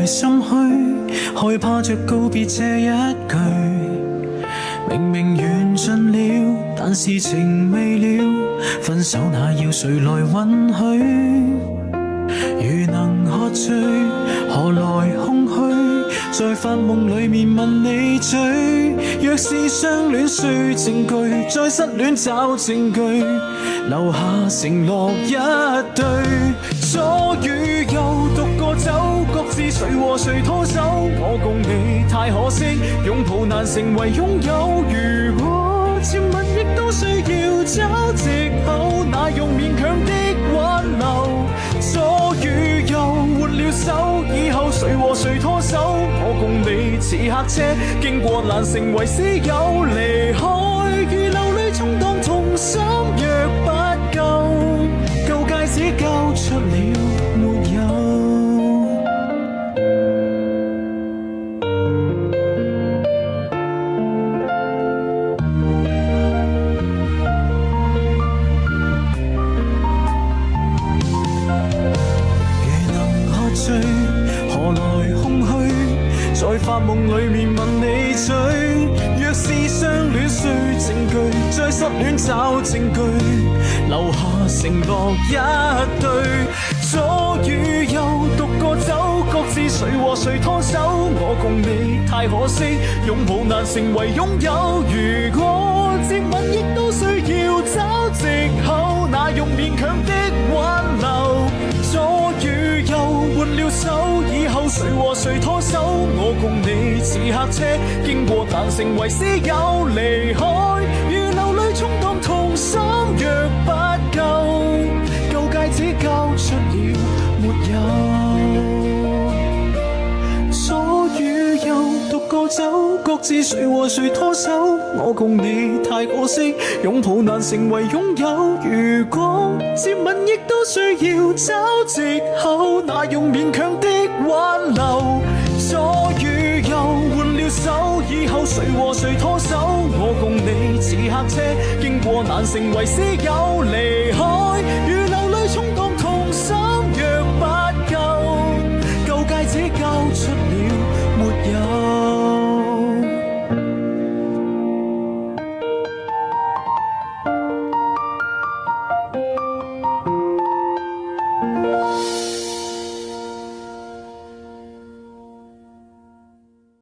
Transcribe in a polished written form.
來心虛，害怕着告別這一句。明明緣盡了，但是情未了，分手那要誰來允許？如能喝醉，何來空虛？在發夢裡面問你嘴，若是相戀需證據，再失戀找證據，留下承諾一對。左與右獨個走，各自誰和誰拖手，我共你太可惜，擁抱難成為擁有。如果接吻亦都需要找藉口，那用勉強的挽留。左與右換了手，以後誰和誰拖手，我共你似客車，經過難成為私友。離開如流淚衝蕩同心，若不夠，舊戒指交出了沒有？何來空虛？在發夢裡面問你嘴，若是相戀需證據，再失戀找證據，留下承諾一對。左與右獨個走，各自誰和誰拖手，我共你太可惜，擁抱難成為擁有。如果接吻亦都需要找藉口，那用勉強的挽留。左與右換了手，以後誰和誰拖手，我共你似客車，經過難成為私友。離開如流淚衝蕩同心，若不夠，舊戒指交出了沒有？左與右獨個走，各自誰和誰拖手，我共你太可惜，擁抱難成為擁有。如果接吻亦都需要找藉口，那用勉強的挽留。左與右換了手，以後誰和誰拖手，我共你似客車，經過難成為私友。